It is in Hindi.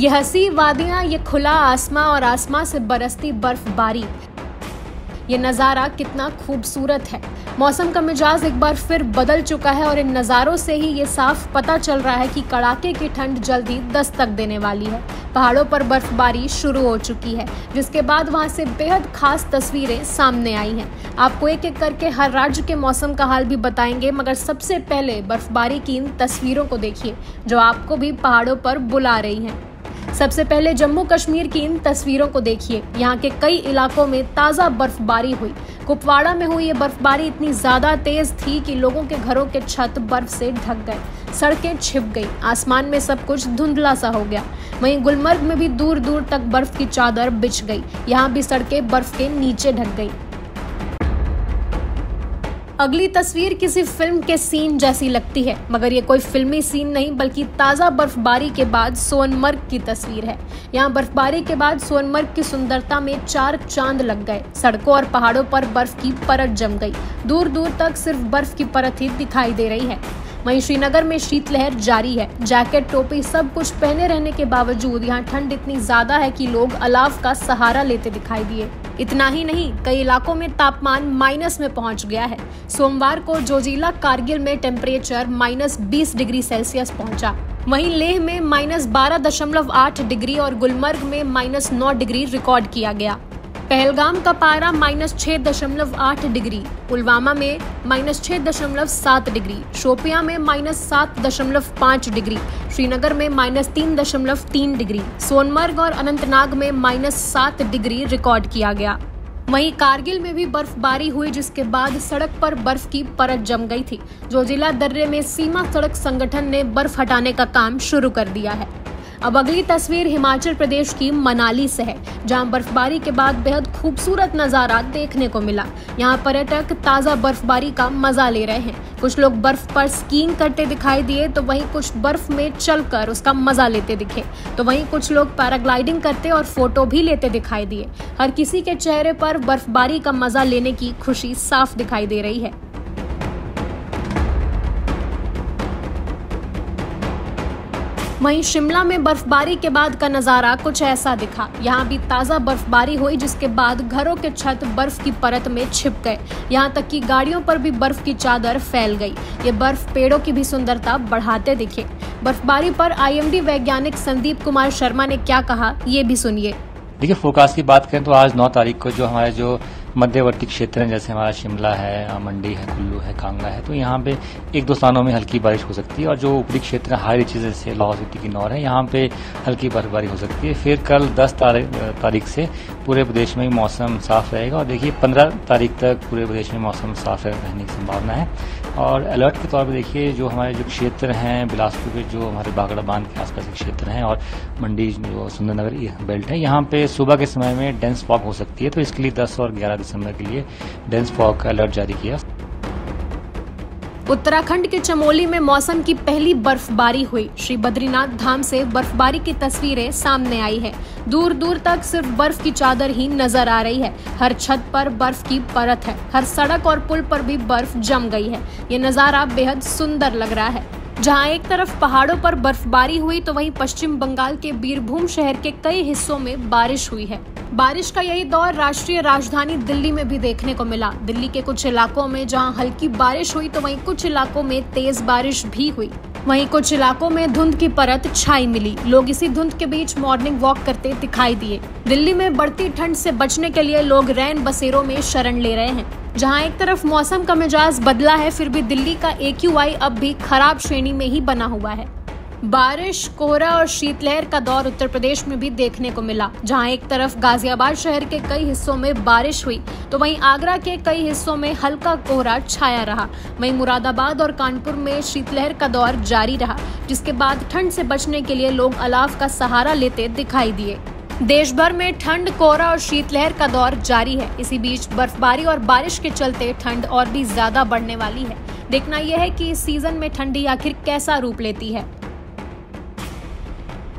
ये हसी वादियां, ये खुला आसमां और आसमां से बरसती बर्फबारी, ये नज़ारा कितना खूबसूरत है। मौसम का मिजाज एक बार फिर बदल चुका है और इन नज़ारों से ही ये साफ पता चल रहा है कि कड़ाके की ठंड जल्दी दस्तक देने वाली है। पहाड़ों पर बर्फबारी शुरू हो चुकी है, जिसके बाद वहां से बेहद खास तस्वीरें सामने आई हैं। आपको एक एक करके हर राज्य के मौसम का हाल भी बताएंगे, मगर सबसे पहले बर्फबारी की इन तस्वीरों को देखिए जो आपको भी पहाड़ों पर बुला रही हैं। सबसे पहले जम्मू कश्मीर की इन तस्वीरों को देखिए। यहाँ के कई इलाकों में ताज़ा बर्फबारी हुई। कुपवाड़ा में हुई ये बर्फबारी इतनी ज्यादा तेज थी कि लोगों के घरों के छत बर्फ से ढक गए, सड़कें छिप गई, आसमान में सब कुछ धुंधला सा हो गया। वहीं गुलमर्ग में भी दूर दूर तक बर्फ की चादर बिछ गई। यहाँ भी सड़कें बर्फ के नीचे ढक गई। अगली तस्वीर किसी फिल्म के सीन जैसी लगती है, मगर ये कोई फिल्मी सीन नहीं बल्कि ताज़ा बर्फबारी के बाद सोनमर्ग की तस्वीर है। यहाँ बर्फबारी के बाद सोनमर्ग की सुंदरता में 4 चांद लग गए। सड़कों और पहाड़ों पर बर्फ की परत जम गई। दूर दूर तक सिर्फ बर्फ की परत ही दिखाई दे रही है। वहीं श्रीनगर में शीतलहर जारी है। जैकेट, टोपी सब कुछ पहने रहने के बावजूद यहाँ ठंड इतनी ज्यादा है कि लोग अलाव का सहारा लेते दिखाई दिए। इतना ही नहीं, कई इलाकों में तापमान माइनस में पहुंच गया है। सोमवार को जोजिला कारगिल में टेम्परेचर -20 डिग्री सेल्सियस पहुंचा। वहीं लेह में -12.8 डिग्री और गुलमर्ग में -9 डिग्री रिकॉर्ड किया गया। पहलगाम का पारा -6.8 डिग्री, पुलवामा में -6.7 डिग्री, शोपियां में -7.5 डिग्री, श्रीनगर में -3.3 डिग्री, सोनमर्ग और अनंतनाग में -7 डिग्री रिकॉर्ड किया गया। वहीं कारगिल में भी बर्फबारी हुई, जिसके बाद सड़क पर बर्फ की परत जम गई थी। जोजिला दर्रे में सीमा सड़क संगठन ने बर्फ हटाने का काम शुरू कर दिया है। अब अगली तस्वीर हिमाचल प्रदेश की मनाली से है, जहां बर्फबारी के बाद बेहद खूबसूरत नजारा देखने को मिला। यहां पर्यटक ताज़ा बर्फबारी का मजा ले रहे हैं। कुछ लोग बर्फ पर स्कीइंग करते दिखाई दिए, तो वहीं कुछ बर्फ में चलकर उसका मजा लेते दिखे, तो वहीं कुछ लोग पैराग्लाइडिंग करते और फोटो भी लेते दिखाई दिए। हर किसी के चेहरे पर बर्फबारी का मजा लेने की खुशी साफ दिखाई दे रही है। वहीं शिमला में बर्फबारी के बाद का नजारा कुछ ऐसा दिखा। यहाँ भी ताज़ा बर्फबारी हुई, जिसके बाद घरों के छत बर्फ की परत में छिप गए। यहाँ तक कि गाड़ियों पर भी बर्फ की चादर फैल गई। ये बर्फ पेड़ों की भी सुंदरता बढ़ाते दिखे। बर्फबारी पर IMD वैज्ञानिक संदीप कुमार शर्मा ने क्या कहा, ये भी सुनिए। देखिए, फोरकास्ट की बात करें तो आज 9 तारीख को जो हमारे जो मध्यवर्ती क्षेत्र हैं, जैसे हमारा शिमला है, मंडी है, कुल्लू है, कांगड़ा है, तो यहाँ पे 1-2 स्थानों में हल्की बारिश हो सकती है। और जो ऊपरी क्षेत्र हाई रीचेज जैसे लाहौल स्पीति की नौर है, यहाँ पे हल्की बर्फबारी हो सकती है। फिर कल 10 तारीख से पूरे प्रदेश में मौसम साफ रहेगा और देखिए 15 तारीख तक पूरे प्रदेश में मौसम साफ रहने की संभावना है। और अलर्ट के तौर पर देखिए जो हमारे जो क्षेत्र हैं, बिलासपुर के जो हमारे बागड़ा बांध के आसपास के क्षेत्र हैं और मंडी जो सुंदरनगर बेल्ट है, यहाँ पे सुबह के समय में डेंस फॉग हो सकती है। तो इसके लिए 10 और 11 दिसंबर के लिए डेंस फॉग का अलर्ट जारी किया। उत्तराखंड के चमोली में मौसम की पहली बर्फबारी हुई। श्री बद्रीनाथ धाम से बर्फबारी की तस्वीरें सामने आई है। दूर दूर तक सिर्फ बर्फ की चादर ही नजर आ रही है। हर छत पर बर्फ की परत है। हर सड़क और पुल पर भी बर्फ जम गई है। ये नजारा बेहद सुंदर लग रहा है। जहां एक तरफ पहाड़ों पर बर्फबारी हुई, तो वहीं पश्चिम बंगाल के बीरभूम शहर के कई हिस्सों में बारिश हुई है। बारिश का यही दौर राष्ट्रीय राजधानी दिल्ली में भी देखने को मिला। दिल्ली के कुछ इलाकों में जहां हल्की बारिश हुई, तो वहीं कुछ इलाकों में तेज बारिश भी हुई। वहीं कुछ इलाकों में धुंध की परत छाई मिली। लोग इसी धुंध के बीच मॉर्निंग वॉक करते दिखाई दिए। दिल्ली में बढ़ती ठंड से बचने के लिए लोग रैन बसेरों में शरण ले रहे हैं। जहां एक तरफ मौसम का मिजाज बदला है, फिर भी दिल्ली का AQI अब भी खराब श्रेणी में ही बना हुआ है। बारिश, कोहरा और शीतलहर का दौर उत्तर प्रदेश में भी देखने को मिला। जहां एक तरफ गाजियाबाद शहर के कई हिस्सों में बारिश हुई, तो वहीं आगरा के कई हिस्सों में हल्का कोहरा छाया रहा। वहीं मुरादाबाद और कानपुर में शीतलहर का दौर जारी रहा, जिसके बाद ठंड से बचने के लिए लोग अलाव का सहारा लेते दिखाई दिए। देश भर में ठंड, कोहरा और शीतलहर का दौर जारी है। इसी बीच बर्फबारी और बारिश के चलते ठंड और भी ज्यादा बढ़ने वाली है। देखना यह है कि इस सीजन में ठंडी आखिर कैसा रूप लेती है।